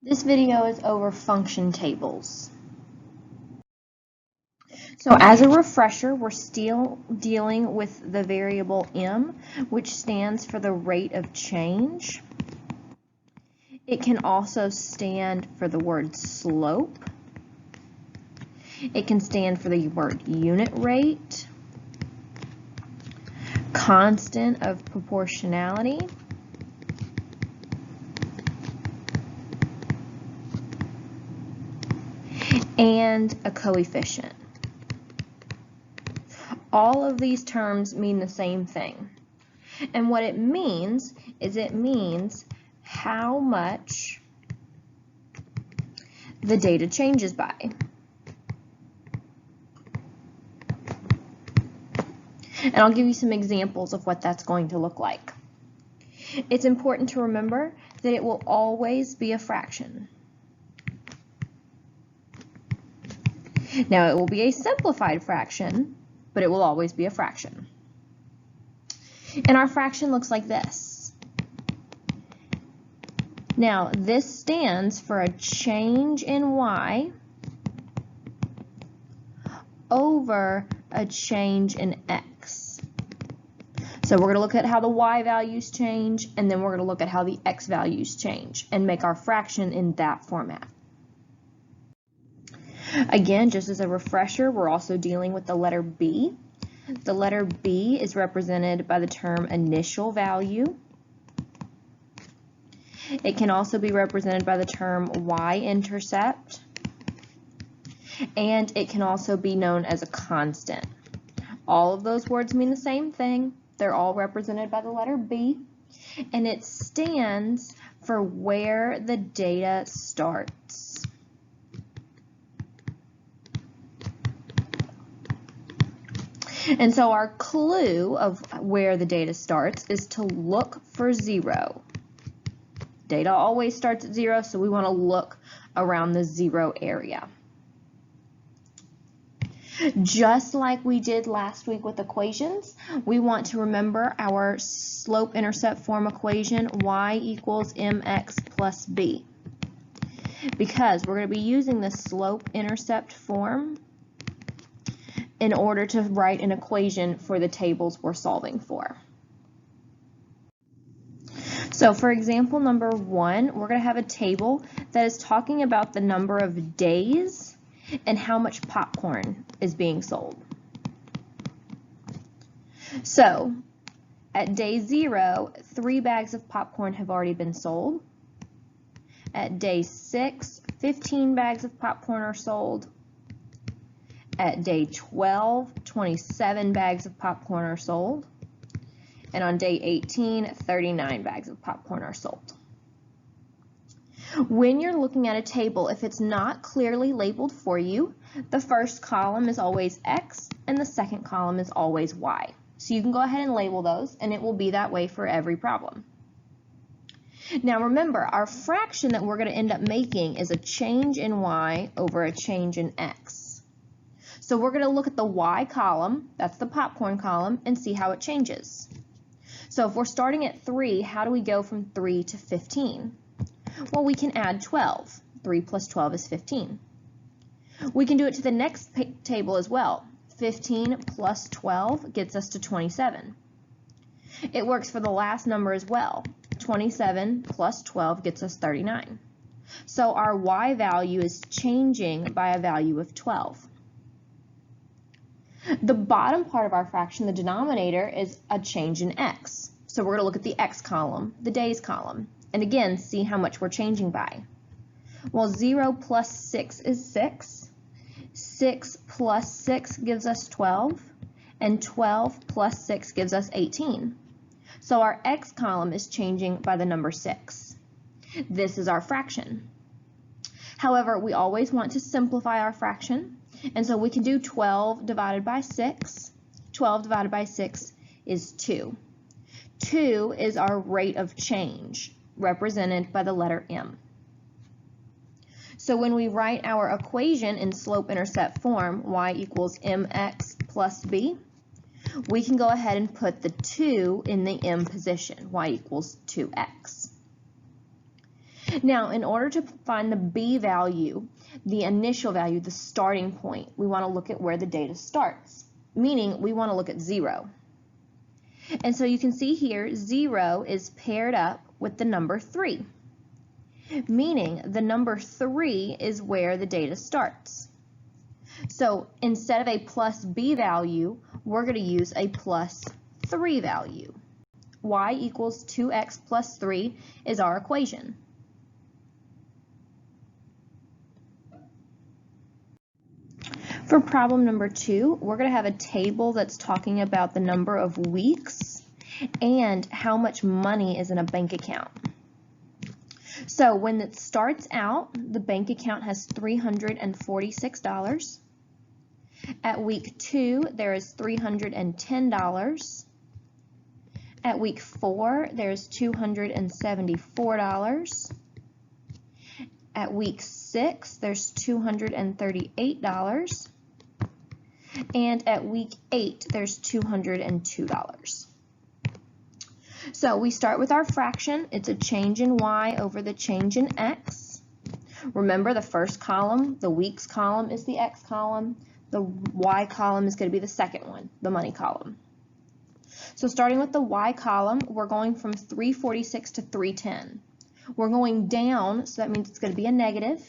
This video is over function tables. So as a refresher, we're still dealing with the variable m, which stands for the rate of change. It can also stand for the word slope. It can stand for the word unit rate, constant of proportionality, and a coefficient. All of these terms mean the same thing. And what it means is it means how much the data changes by. And I'll give you some examples of what that's going to look like. It's important to remember that it will always be a fraction. Now, it will be a simplified fraction, but it will always be a fraction. And our fraction looks like this. Now, this stands for a change in y over a change in x. So we're going to look at how the y values change, and then we're going to look at how the x values change and make our fraction in that format. Again, just as a refresher, we're also dealing with the letter b. The letter b is represented by the term initial value. It can also be represented by the term y-intercept, and it can also be known as a constant. All of those words mean the same thing. They're all represented by the letter b, and it stands for where the data starts. And so our clue of where the data starts is to look for 0. Data always starts at 0, so we want to look around the 0 area. Just like we did last week with equations, we want to remember our slope-intercept form equation, y equals mx plus b. Because we're going to be using the slope-intercept form in order to write an equation for the tables we're solving for. So for example number 1, we're going to have a table that is talking about the number of days and how much popcorn is being sold. So at day 0, 3 bags of popcorn have already been sold. At day 6, 15 bags of popcorn are sold. At day 12, 27 bags of popcorn are sold. And on day 18, 39 bags of popcorn are sold. When you're looking at a table, if it's not clearly labeled for you, the first column is always X and the second column is always Y. So you can go ahead and label those, and it will be that way for every problem. Now remember, our fraction that we're going to end up making is a change in Y over a change in X. So we're going to look at the Y column, that's the popcorn column, and see how it changes. So if we're starting at 3, how do we go from 3 to 15? Well, we can add 12. 3 plus 12 is 15. We can do it to the next table as well. 15 plus 12 gets us to 27. It works for the last number as well. 27 plus 12 gets us 39. So our Y value is changing by a value of 12. The bottom part of our fraction, the denominator, is a change in X. So we're going to look at the X column, the days column, and again, see how much we're changing by. Well, 0 plus 6 is 6. 6 plus 6 gives us 12. And 12 plus 6 gives us 18. So our X column is changing by the number 6. This is our fraction. However, we always want to simplify our fraction. And so we can do 12 divided by 6. 12 divided by 6 is 2. 2 is our rate of change, represented by the letter m. So when we write our equation in slope-intercept form, y equals mx plus b, we can go ahead and put the 2 in the m position, y equals 2x. Now, in order to find the B value, the initial value, the starting point, we want to look at where the data starts, meaning we want to look at 0. And so you can see here, 0 is paired up with the number 3, meaning the number 3 is where the data starts. So instead of a plus B value, we're going to use a plus 3 value. Y equals 2x plus 3 is our equation. For problem number 2, we're going to have a table that's talking about the number of weeks and how much money is in a bank account. So when it starts out, the bank account has $346. At week 2, there is $310. At week 4, there's $274. At week 6, there's $238. And at week 8, there's $202. So we start with our fraction. It's a change in y over the change in x. Remember, the first column, the weeks column, is the x column. The y column is going to be the second one, the money column. So starting with the y column, we're going from 346 to 310. We're going down, so that means it's going to be a negative,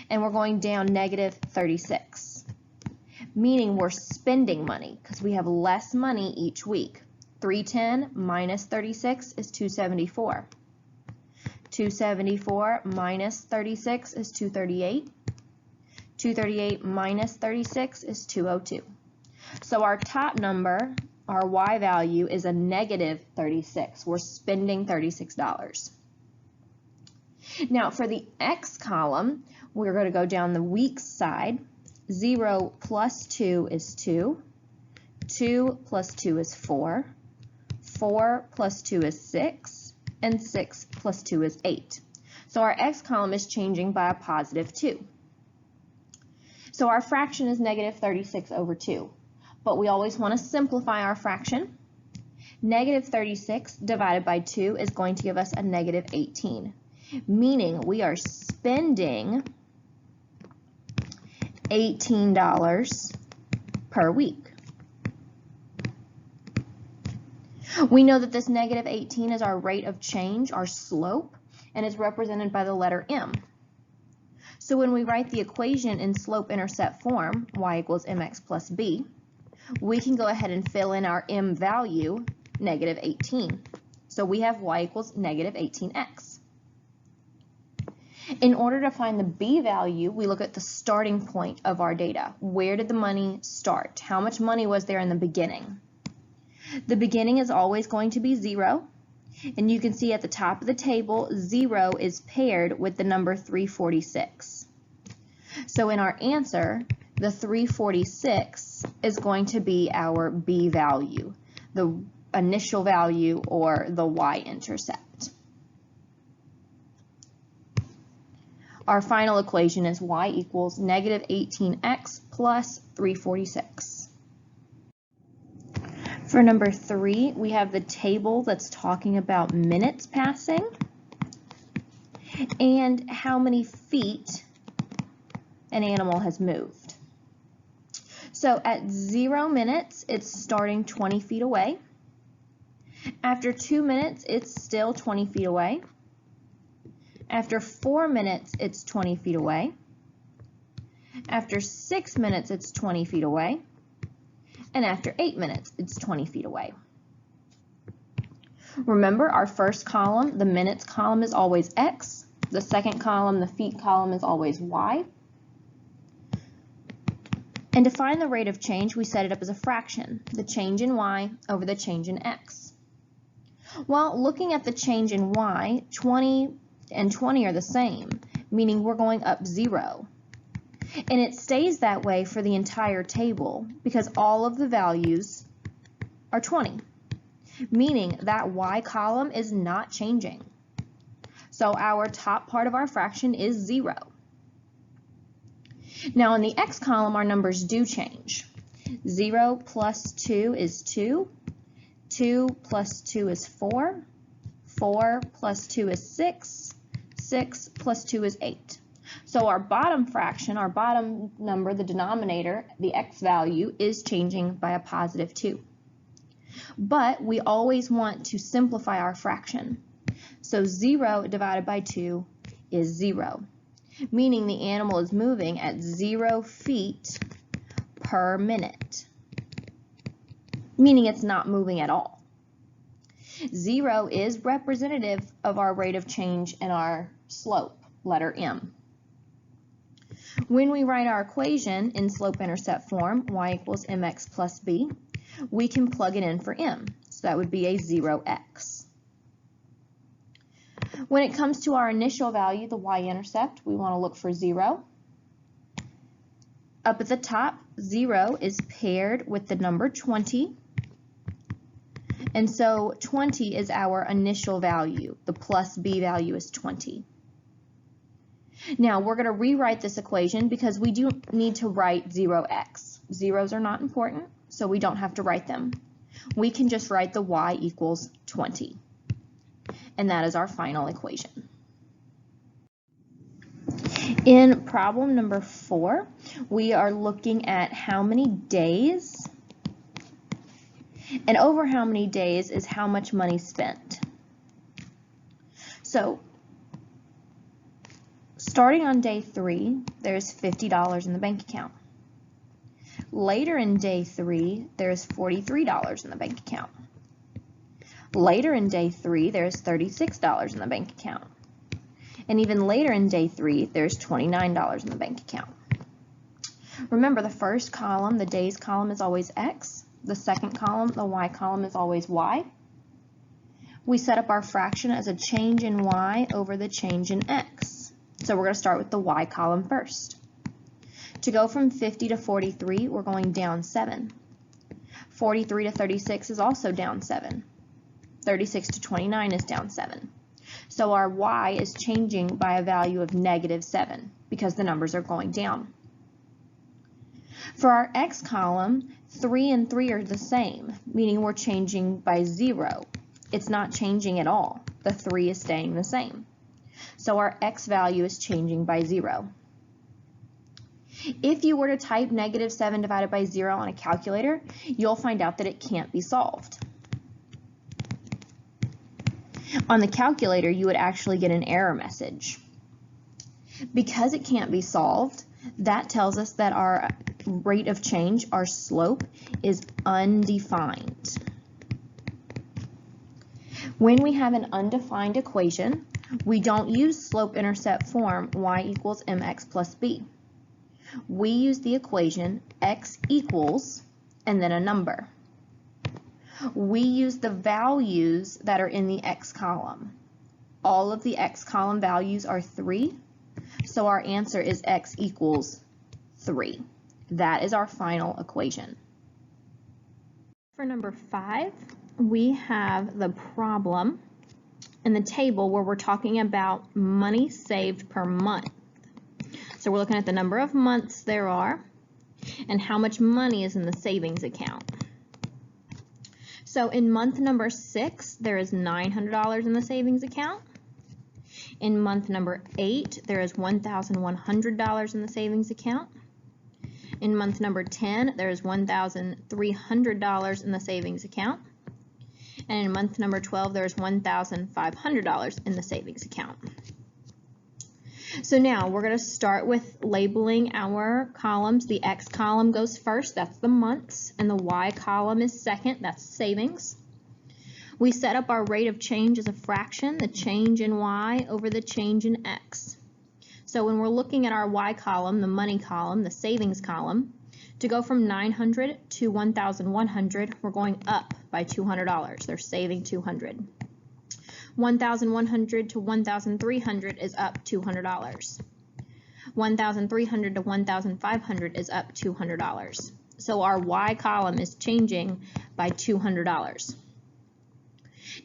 and we're going down negative 36, meaning we're spending money because we have less money each week. 310 minus 36 is 274. 274 minus 36 is 238. 238 minus 36 is 202. So our top number, our y value, is a negative 36. We're spending $36. Now for the x column, we're going to go down the weeks side. 0 plus 2 is 2. 2 plus 2 is 4. 4 plus 2 is 6. And 6 plus 2 is 8. So our x column is changing by a positive 2. So our fraction is negative 36 over 2. But we always want to simplify our fraction. Negative 36 divided by 2 is going to give us a negative 18, meaning we are spending $18 per week. We know that this negative 18 is our rate of change, our slope, and is represented by the letter m. So when we write the equation in slope-intercept form, y equals mx plus b, we can go ahead and fill in our m value, negative 18. So we have y equals negative 18x. In order to find the b value, we look at the starting point of our data. Where did the money start? How much money was there in the beginning? The beginning is always going to be 0. And you can see at the top of the table, 0 is paired with the number 346. So in our answer, the 346 is going to be our b value, the initial value or the y-intercept. Our final equation is y equals negative 18x plus 346. For number 3, we have the table that's talking about minutes passing and how many feet an animal has moved. So at 0 minutes, it's starting 20 feet away. After 2 minutes, it's still 20 feet away. After 4 minutes, it's 20 feet away. After 6 minutes, it's 20 feet away. And after 8 minutes, it's 20 feet away. Remember, our first column, the minutes column, is always x. The second column, the feet column, is always y. And to find the rate of change, we set it up as a fraction, the change in y over the change in x. Well, looking at the change in y, 20 and 20 are the same, meaning we're going up 0. And it stays that way for the entire table because all of the values are 20, meaning that y column is not changing. So our top part of our fraction is 0. Now in the x column, our numbers do change. 0 plus 2 is 2. 2 plus 2 is 4. 4 plus 2 is 6. 6 plus 2 is 8. So our bottom fraction, our bottom number, the denominator, the x value, is changing by a positive 2. But we always want to simplify our fraction. So 0 divided by 2 is 0, meaning the animal is moving at 0 feet per minute, meaning it's not moving at all. 0 is representative of our rate of change in our slope, letter M. When we write our equation in slope-intercept form, y equals mx plus b, we can plug it in for m. So that would be a 0x. When it comes to our initial value, the y-intercept, we want to look for 0. Up at the top, 0 is paired with the number 20. And so 20 is our initial value. The plus b value is 20. Now we're going to rewrite this equation because we do need to write 0x. Zeros are not important, so we don't have to write them. We can just write the y equals 20. And that is our final equation. In problem number 4, we are looking at how many days, and over how many days is how much money spent. So, starting on day 3, there's $50 in the bank account. Later in day 3, there's $43 in the bank account. Later in day 3, there's $36 in the bank account. And even later in day 3, there's $29 in the bank account. Remember, the first column, the days column, is always X. The second column, the Y column, is always Y. We set up our fraction as a change in Y over the change in X. So we're going to start with the Y column first. To go from 50 to 43, we're going down 7. 43 to 36 is also down 7. 36 to 29 is down 7. So our Y is changing by a value of -7 because the numbers are going down. For our X column, 3 and 3 are the same, meaning we're changing by 0. It's not changing at all. The 3 is staying the same. So our X value is changing by 0. If you were to type -7 divided by 0 on a calculator, you'll find out that it can't be solved. On the calculator, you would actually get an error message. Because it can't be solved, that tells us that our rate of change, our slope, is undefined. When we have an undefined equation, we don't use slope-intercept form y equals mx plus b. We use the equation x equals and then a number. We use the values that are in the x column. All of the x column values are 3, so our answer is x equals 3. That is our final equation. For number 5, we have the problem in the table where we're talking about money saved per month. So we're looking at the number of months there are and how much money is in the savings account. So in month number 6, there is $900 in the savings account. In month number 8, there is $1,100 in the savings account. In month number 10, there is $1,300 in the savings account. And in month number 12, there is $1,500 in the savings account. So now we're going to start with labeling our columns. The X column goes first, that's the months, and the Y column is second, that's savings. We set up our rate of change as a fraction, the change in Y over the change in X. So when we're looking at our Y column, the money column, the savings column, to go from 900 to 1,100, we're going up by $200. They're saving $200. 1,100 to 1,300 is up $200. 1,300 to 1,500 is up $200. So our Y column is changing by $200.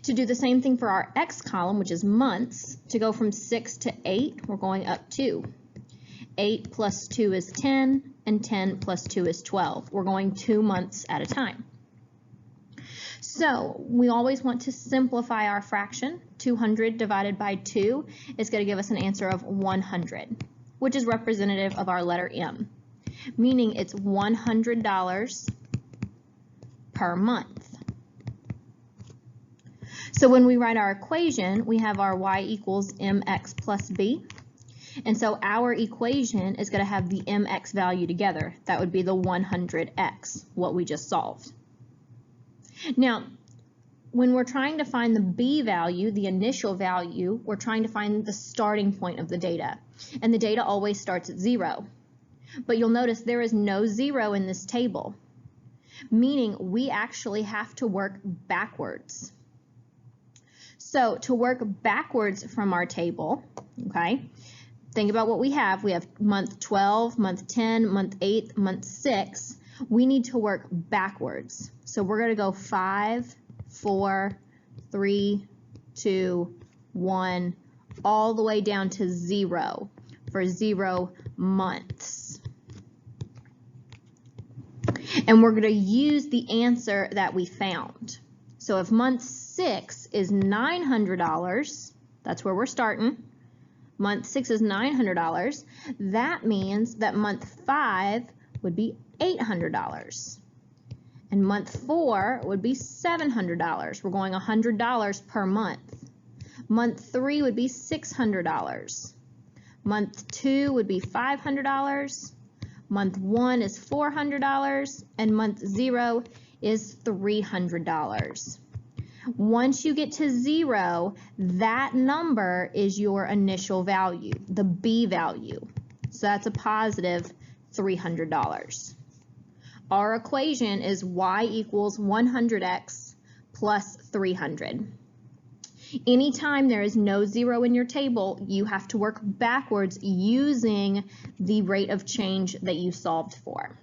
To do the same thing for our X column, which is months, to go from 6 to 8, we're going up 2. 8 plus 2 is 10, and 10 plus 2 is 12. We're going 2 months at a time. So we always want to simplify our fraction. 200 divided by 2 is going to give us an answer of 100, which is representative of our letter M, meaning it's $100 per month. So when we write our equation, we have our y equals mx plus b. And so our equation is going to have the mx value together. That would be the 100x, what we just solved. Now, when we're trying to find the b value, the initial value, we're trying to find the starting point of the data. And the data always starts at 0. But you'll notice there is no 0 in this table, meaning we actually have to work backwards. So to work backwards from our table, okay, think about what we have. We have month 12, month 10, month 8, month 6. We need to work backwards. So we're going to go 5, 4, 3, 2, 1, all the way down to 0 for 0 months. And we're going to use the answer that we found. So if month 6 is $900, that's where we're starting. Month 6 is $900. That means that month 5 would be $800. And month 4 would be $700. We're going $100 per month. Month 3 would be $600. Month 2 would be $500. Month 1 is $400. And month 0 is $300. Once you get to 0, that number is your initial value, the B value. So that's a positive $300. Our equation is y equals 100x plus 300. Anytime there is no 0 in your table, you have to work backwards using the rate of change that you solved for.